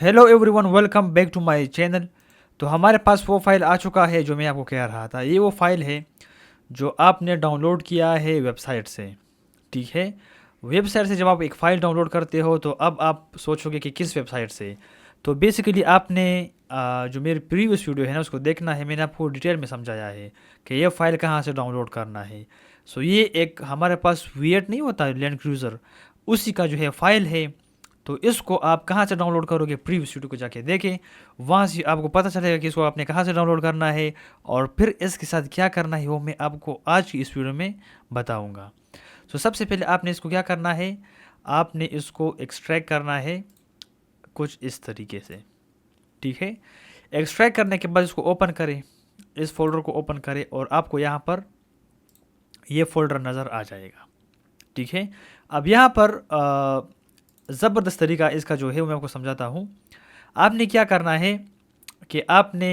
Hello everyone, welcome back to my channel. तो हमारे पास वो फाइल आ चुका है जो मैं आपको कह रहा था। ये वो फाइल है जो आपने डाउनलोड किया है वेबसाइट से। ठीक है, वेबसाइट से जब आप एक फ़ाइल डाउनलोड करते हो तो अब आप सोचोगे कि किस वेबसाइट से। तो बेसिकली आपने जो मेरी प्रीवियस वीडियो है ना उसको देखना है। मैंने आपको डिटेल में समझाया है कि ये फ़ाइल कहाँ से डाउनलोड करना है। सो ये एक हमारे पास वी8 नहीं होता लैंड क्रूज़र, उसी का जो है फ़ाइल है। तो इसको आप कहाँ से डाउनलोड करोगे, प्रीवियस वीडियो को जाके देखें, वहाँ से आपको पता चलेगा कि इसको आपने कहाँ से डाउनलोड करना है और फिर इसके साथ क्या करना है वो मैं आपको आज की इस वीडियो में बताऊँगा। तो सबसे पहले आपने इसको क्या करना है, आपने इसको एक्सट्रैक्ट करना है कुछ इस तरीके से। ठीक है, एक्सट्रैक्ट करने के बाद इसको ओपन करें, इस फोल्डर को ओपन करें और आपको यहाँ पर ये फोल्डर नज़र आ जाएगा। ठीक है, अब यहाँ पर ज़बरदस्त तरीका इसका जो है वो मैं आपको समझाता हूँ। आपने क्या करना है कि आपने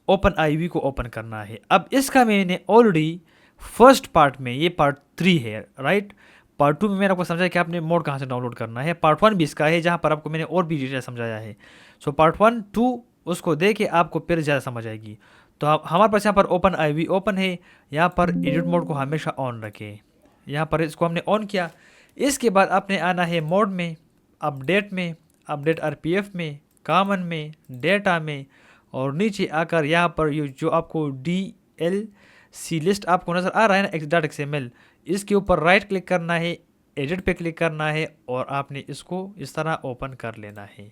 ओपन आईवी को ओपन करना है। अब इसका मैंने ऑलरेडी फर्स्ट पार्ट में, ये पार्ट 3 है राइट। पार्ट 2 में मैंने आपको समझाया कि आपने मोड कहाँ से डाउनलोड करना है। पार्ट 1 भी इसका है जहाँ पर आपको मैंने और भी डिटेल समझाया है। सो पार्ट 1 2 उसको दे के आपको फिर ज़्यादा समझ आएगी। तो आप हमारे पास यहाँ पर ओपन आईवी ओपन है। यहाँ पर एडिट मोड को हमेशा ऑन रखें। यहाँ पर इसको हमने ऑन किया। इसके बाद आपने आना है मोड में, अपडेट आरपीएफ में, कॉमन में, डेटा में, और नीचे आकर यहाँ पर ये जो आपको DLC लिस्ट आपको नज़र आ रहा है ना x.xml, इसके ऊपर राइट क्लिक करना है, एडिट पे क्लिक करना है और आपने इसको इस तरह ओपन कर लेना है।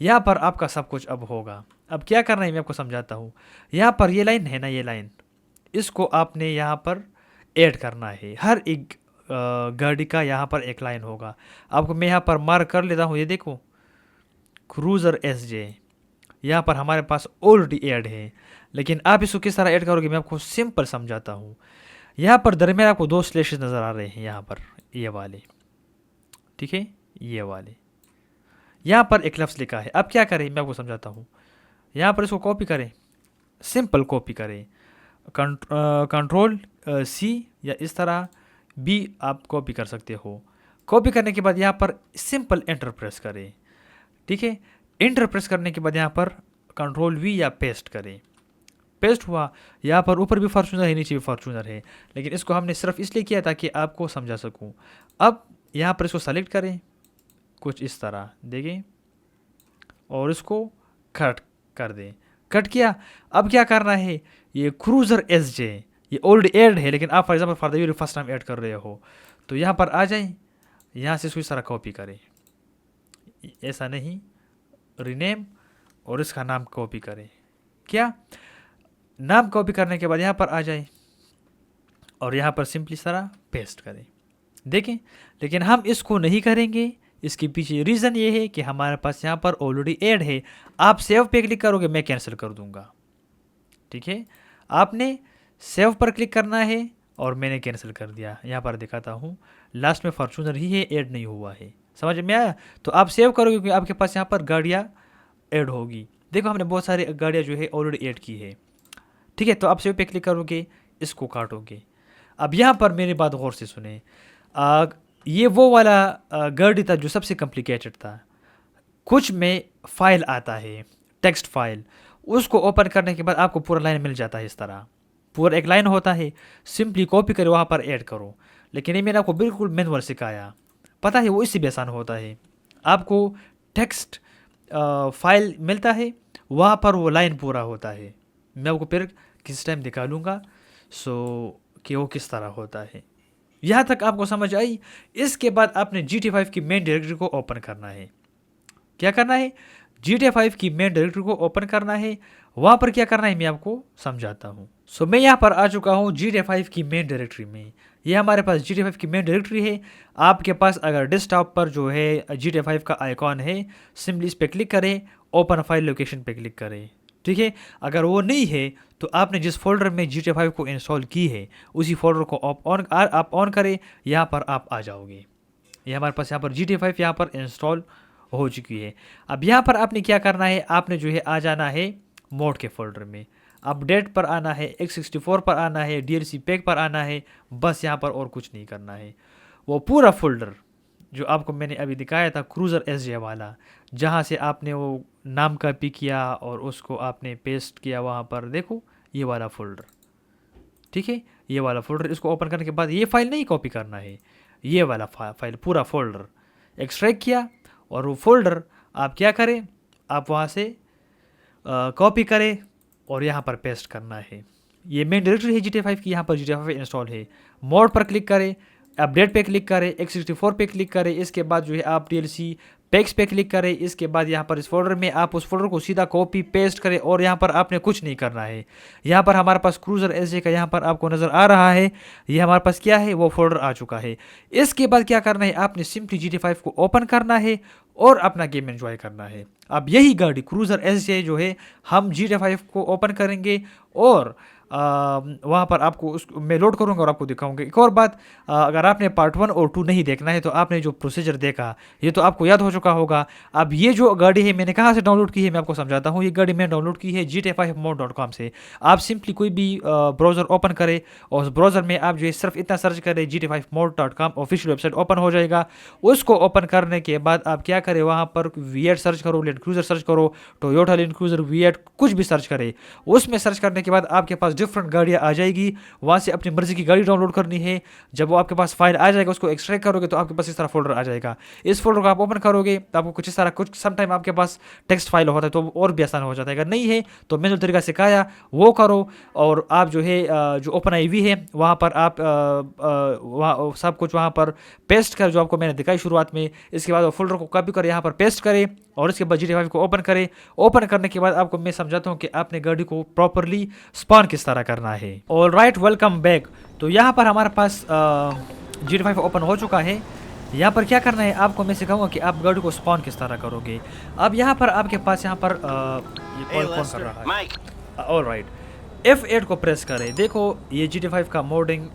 यहाँ पर आपका सब कुछ अब होगा। अब क्या करना है मैं आपको समझाता हूँ। यहाँ पर ये लाइन है ना, ये लाइन, इसको आपने यहाँ पर ऐड करना है। हर एक गाड़ी का यहाँ पर एक लाइन होगा। आपको मैं यहाँ पर मार्क कर लेता हूँ, ये देखो क्रूज़र SJ यहाँ पर हमारे पास ऑलरेडी ऐड है। लेकिन आप इसको किस तरह ऐड करोगे मैं आपको सिंपल समझाता हूँ। यहाँ पर दरमियान आपको दो स्लैशेस नज़र आ रहे हैं, यहाँ पर ये वाले, ठीक है, ये वाले, यहाँ पर एक लफ्ज़ लिखा है। अब क्या करें मैं आपको समझाता हूँ। यहाँ पर इसको कॉपी करें, सिंपल कॉपी करें, कंट्रोल C या इस तरह B आप कॉपी कर सकते हो। कॉपी करने के बाद यहाँ पर सिंपल एंटर प्रेस करें। ठीक है, एंटर प्रेस करने के बाद यहाँ पर कंट्रोल V या पेस्ट करें। पेस्ट हुआ। यहाँ पर ऊपर भी फॉर्चूनर है, नीचे भी फॉर्चूनर है, लेकिन इसको हमने सिर्फ इसलिए किया ताकि आपको समझा सकूँ। अब यहाँ पर इसको सेलेक्ट करें कुछ इस तरह देखें और इसको कट कर दें। कट किया। अब क्या करना है, ये क्रूज़र SJ ये ऑलरेडी ऐड है, लेकिन आप for example for the very first time add कर रहे हो, तो यहाँ पर आ जाएं, यहाँ से इसको इस तरह कॉपी करें, ऐसा नहीं, रीनेम, और इसका नाम कॉपी करें। क्या नाम कॉपी करने के बाद यहाँ पर आ जाए और यहाँ पर सिंपली इस तरह पेस्ट करें। देखें, लेकिन हम इसको नहीं करेंगे। इसके पीछे रीज़न ये है कि हमारे पास यहाँ पर ऑलरेडी ऐड है। आप सेव पे क्लिक करोगे, मैं कैंसिल कर दूंगा। ठीक है, आपने सेव पर क्लिक करना है और मैंने कैंसिल कर दिया। यहाँ पर दिखाता हूँ, लास्ट में फॉर्चूनर ही है, ऐड नहीं हुआ है। समझ में आया? तो आप सेव करोगे क्योंकि आपके पास यहाँ पर गाड़ियाँ ऐड होगी। देखो हमने बहुत सारी गाड़ियाँ जो है ऑलरेडी ऐड की है। ठीक है, तो आप सेव पे क्लिक करोगे, इसको काटोगे। अब यहाँ पर मेरी बात गौर से सुने। ये वो वाला गाड़ी था जो सबसे कॉम्प्लिकेटेड था। कुछ में फाइल आता है, टेक्स्ट फाइल, उसको ओपन करने के बाद आपको पूरा लाइन मिल जाता है। इस तरह पूरा एक लाइन होता है, सिंपली कॉपी करो, वहाँ पर ऐड करो। लेकिन ये मैंने आपको बिल्कुल मैनुअल सिखाया, पता है वो इससे भी आसान होता है। आपको टेक्स्ट फाइल मिलता है, वहाँ पर वो लाइन पूरा होता है। मैं आपको फिर किस टाइम दिखा लूँगा कि वो किस तरह होता है। यहाँ तक आपको समझ आई? इसके बाद आपने GTA 5 की मेन डायरेक्टरी को ओपन करना है। क्या करना है? GTA 5 की मेन डायरेक्टरी को ओपन करना है। वहाँ पर क्या करना है मैं आपको समझाता हूँ। सो मैं यहाँ पर आ चुका हूँ GTA 5 की मेन डायरेक्टरी में। ये हमारे पास GTA 5 की मेन डायरेक्टरी है। आपके पास अगर डेस्कटॉप पर जो है GTA 5 का आइकॉन है, सिंपली इस पर क्लिक करें, ओपन फाइल लोकेशन पे क्लिक करें। ठीक है, अगर वो नहीं है तो आपने जिस फोल्डर में GTA 5 को इंस्टॉल की है उसी फोल्डर को आप ऑन करें, यहाँ पर आप आ जाओगे। ये हमारे पास यहाँ पर GTA 5 यहाँ पर इंस्टॉल हो चुकी है। अब यहाँ पर आपने क्या करना है, आपने जो है आ जाना है मोड के फोल्डर में, अपडेट पर आना है, x64 पर आना है, DLC पैक पर आना है। बस यहाँ पर और कुछ नहीं करना है। वो पूरा फोल्डर जो आपको मैंने अभी दिखाया था क्रूज़र एसजे वाला, जहाँ से आपने वो नाम कॉपी किया और उसको आपने पेस्ट किया वहाँ पर, देखो ये वाला फ़ोल्डर, ठीक है, ये वाला फ़ोल्डर। इसको ओपन करने के बाद ये फ़ाइल नहीं कॉपी करना है, ये वाला फाइल पूरा फ़ोल्डर एक्सट्रैक्ट किया, और वो फ़ोल्डर आप क्या करें, आप वहाँ से कॉपी करें और यहाँ पर पेस्ट करना है। ये मेन डायरेक्टरी है GTA 5 की, यहाँ पर GTA 5 इंस्टॉल है। मोड पर क्लिक करें, अपडेट पे क्लिक करें, x64 पे क्लिक करें, इसके बाद जो है आप DLC पैक्स पे क्लिक करें। इसके बाद यहाँ पर इस फोल्डर में आप उस फोल्डर को सीधा कॉपी पेस्ट करें, और यहाँ पर आपने कुछ नहीं करना है। यहाँ पर हमारे पास क्रूज़र एसजे का यहाँ पर आपको नज़र आ रहा है, ये हमारे पास क्या है, वो फोल्डर आ चुका है। इसके बाद क्या करना है, आपने सिंपली GTA 5 को ओपन करना है और अपना गेम एंजॉय करना है। अब यही गाड़ी क्रूज़र एसजे जो है, हम GTA 5 को ओपन करेंगे और वहाँ पर आपको उस मैं लोड करूँगा और आपको दिखाऊंगा। एक और बात, अगर आपने पार्ट 1 और 2 नहीं देखना है तो आपने जो प्रोसीजर देखा ये तो आपको याद हो चुका होगा। अब ये जो गाड़ी है मैंने कहाँ से डाउनलोड की है, मैं आपको समझाता हूँ। ये गाड़ी मैंने डाउनलोड की है GTA5mod.com से। आप सिंपली कोई भी ब्राउज़र ओपन करें और उस ब्राउज़र में आप जो है सिर्फ इतना सर्च करें, GTA5mod.com ऑफिशियल वेबसाइट ओपन हो जाएगा। उसको ओपन करने के बाद आप क्या करें, वहाँ पर V8 सर्च करो, लैंड क्रूज़र सर्च करो, टोयोटा लैंड क्रूज़र V8 कुछ भी सर्च करें। उसमें सर्च करने के बाद आपके पास डिफरेंट गाड़ियाँ आ जाएगी, वहाँ से अपनी मर्जी की गाड़ी डाउनलोड करनी है। जब वो आपके पास फाइल आ जाएगा, उसको एक्सट्रैक्ट करोगे तो आपके पास इस तरह फोल्डर आ जाएगा। इस फोल्डर को आप ओपन करोगे तो आपको कुछ इस तरह, कुछ समटाइम आपके पास टेक्स्ट फाइल होता है तो और भी आसान हो जाता है। अगर नहीं है तो मैंने जो तरीका सिखाया वो करो, और आप जो है जो OpenIV है वहाँ पर आप वहाँ सब कुछ वहाँ पर पेस्ट कर, जो आपको मैंने दिखाई शुरुआत में। इसके बाद वो फोल्डर को कॉपी कर यहाँ पर पेस्ट करें, और इसके बाद GTA 5 को ओपन करें। ओपन करने के बाद आपको मैं समझाता हूँ कि आपने गाड़ी को प्रॉपरली स्पॉन किस तरह करना है। Alright, welcome back. तो यहाँ पर हमारे पास GTA 5 ओपन हो चुका है। यहाँ पर क्या करना है आपको मैं सिखाऊंगा कि आप गाड़ी को स्पॉन किस तरह करोगे। अब यहाँ पर आपके पास यहाँ पर ये कॉल कौन कर रहा है, ऑलराइट, F8 को प्रेस करें। देखो ये GTA 5 का मोडिंग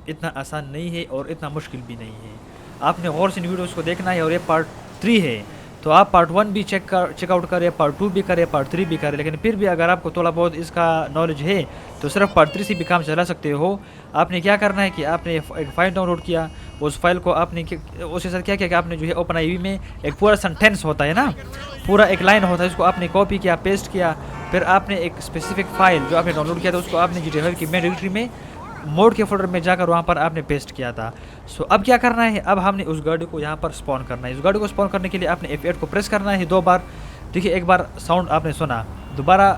इतना आसान नहीं है और इतना मुश्किल भी नहीं है। आपने गौर से इन वीडियोज़ को देखना है, और ये पार्ट 3 है तो आप पार्ट 1 भी चेकआउट करें, पार्ट 2 भी करें, पार्ट 3 भी करें। लेकिन फिर भी अगर आपको थोड़ा बहुत इसका नॉलेज है तो सिर्फ पार्ट 3 से भी काम चला सकते हो। आपने क्या करना है कि आपने एक फाइल डाउनलोड किया, उस फाइल को आपने उसके साथ क्या किया कि आपने जो है OpenIV में एक पूरा सेंटेंस होता है ना, पूरा एक लाइन होता है, उसको आपने कॉपी किया, पेस्ट किया। फिर आपने एक स्पेसिफिक फाइल जो आपने डाउनलोड किया था उसको आपने GTA 5 की मेन डायरेक्टरी में मोड के फोल्डर में जाकर वहाँ पर आपने पेस्ट किया था। सो अब क्या करना है, अब हमने उस गाड़ी को यहाँ पर स्पॉन करना है। इस गाड़ी को स्पॉन करने के लिए आपने F8 को प्रेस करना है 2 बार। देखिए एक बार साउंड आपने सुना, दोबारा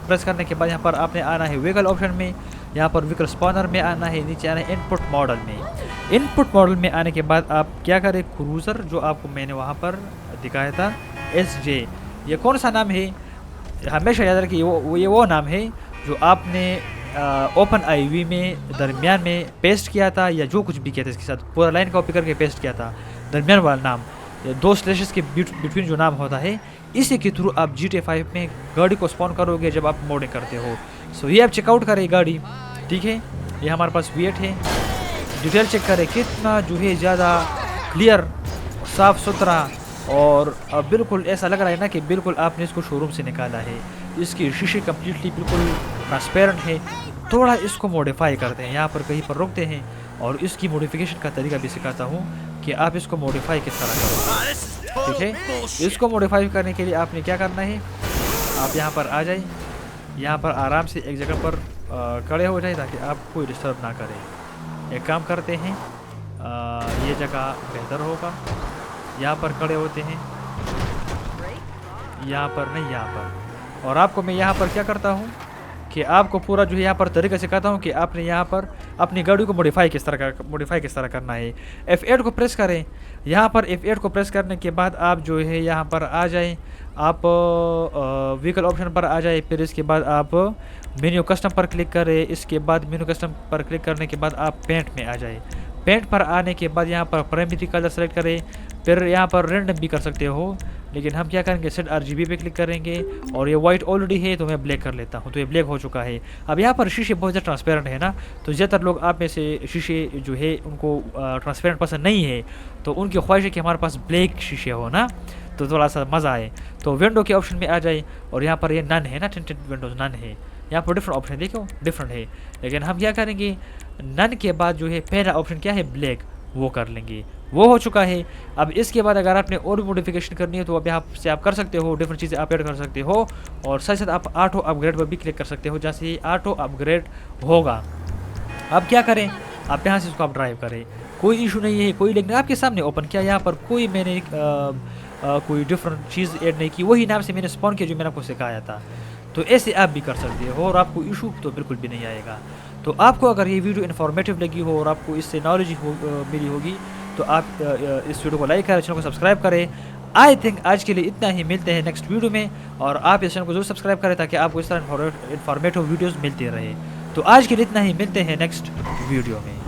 प्रेस करने के बाद यहाँ पर आपने आना है व्हीकल ऑप्शन में, यहाँ पर व्हीकल स्पॉनर में आना है, नीचे आना है इनपुट मॉडल में। इनपुट मॉडल में आने के बाद आप क्या करें, क्रूज़र जो आपको मैंने वहाँ पर दिखाया था SJ, ये कौन सा नाम है हमेशा याद रखिए, वो नाम है जो आपने OpenIV में दरमियान में पेस्ट किया था, या जो कुछ भी किया था इसके साथ पूरा लाइन कॉपी करके पेस्ट किया था। दरमियान वाला नाम, 2 स्लैशेस के बिटवीन जो नाम होता है, इसी के थ्रू आप GTA 5 में गाड़ी को स्पॉन करोगे जब आप मोडिंग करते हो। सो ये आप चेकआउट करें गाड़ी, ठीक है। ये हमारे पास V8 है, डिटेल चेक करें कितना जो है ज़्यादा क्लियर, साफ़ सुथरा, और बिल्कुल ऐसा लग रहा है ना कि बिल्कुल आपने इसको शोरूम से निकाला है। इसकी शीशे कम्प्लीटली बिल्कुल ट्रांसपेरेंट है। थोड़ा इसको मॉडिफाई करते हैं, यहाँ पर कहीं पर रोकते हैं और इसकी मॉडिफिकेशन का तरीका भी सिखाता हूँ कि आप इसको मॉडिफाई किस तरह करोगे, ठीक है। इसको मॉडिफाई करने के लिए आपने क्या करना है, आप यहाँ पर आ जाए, यहाँ पर आराम से एक जगह पर खड़े हो जाए ताकि आप कोई डिस्टर्ब ना करें। एक काम करते हैं, ये जगह बेहतर होगा, यहाँ पर खड़े होते हैं, यहाँ पर नहीं, यहाँ पर। और आपको मैं यहाँ पर क्या करता हूँ कि आपको पूरा जो है यहाँ पर तरीका सिखाता हूँ कि आपने यहाँ पर अपनी गाड़ी को मॉडिफाई किस तरह करना है। F8 को प्रेस करें। यहाँ पर F8 को प्रेस करने के बाद आप जो है यहाँ पर आ जाएं, आप व्हीकल ऑप्शन पर आ जाए। फिर इसके बाद आप मेन्यू कस्टम पर क्लिक करें। इसके बाद मेन्यू कस्टम पर क्लिक करने के बाद आप पेंट में आ जाए। पेंट पर आने के बाद यहाँ पर प्राइमरी कलर सेलेक्ट करें। फिर यहाँ पर रेंडम भी कर सकते हो, लेकिन हम क्या करेंगे, सेट RGB पे क्लिक करेंगे। और ये वाइट ऑलरेडी है तो मैं ब्लैक कर लेता हूँ, तो ये ब्लैक हो चुका है। अब यहाँ पर शीशे बहुत ज़्यादा ट्रांसपेरेंट है ना, तो ज़्यादातर लोग आप में से शीशे जो है उनको ट्रांसपेरेंट पसंद नहीं है, तो उनकी ख्वाहिश है कि हमारे पास ब्लैक शीशे हो ना, तो थोड़ा सा मज़ा आए। तो विंडो के ऑप्शन में आ जाए और यहाँ पर ये नन है ना, टिंटेड विंडोज़ नन है। यहाँ पर डिफरेंट ऑप्शन देखो, डिफरेंट है, लेकिन हम क्या करेंगे, नन के बाद जो है पहला ऑप्शन क्या है, ब्लैक, वो कर लेंगे। वो हो चुका है। अब इसके बाद अगर आपने और भी मॉडिफिकेशन करनी है तो अब यहाँ से आप कर सकते हो, डिफरेंट चीज़ें आप ऐड कर सकते हो, और साथ साथ आप ऑटो अपग्रेड पर भी क्लिक कर सकते हो। जैसे ही ऑटो अपग्रेड होगा, अब क्या करें, आप यहाँ से इसको आप ड्राइव करें, कोई इशू नहीं है, कोई लिंक नहीं, आपके सामने ओपन किया, यहाँ पर कोई मैंने कोई डिफरेंट चीज़ ऐड नहीं की, वही नाम से मैंने स्पॉन किया जो मैंने आपको सिखाया था। तो ऐसे आप भी कर सकते हो और आपको इशू तो बिल्कुल भी नहीं आएगा। तो आपको अगर ये वीडियो इन्फॉर्मेटिव लगी हो और आपको इससे नॉलेज मिली होगी तो आप इस वीडियो को लाइक करें, चैनल को सब्सक्राइब करें। आई थिंक आज के लिए इतना ही, मिलते हैं नेक्स्ट वीडियो में, और आप इस चैनल को जरूर सब्सक्राइब करें ताकि आपको इस तरह इन्फॉर्मेटिव वीडियोज़ मिलती रहे। तो आज के लिए इतना ही, मिलते हैं नेक्स्ट वीडियो में।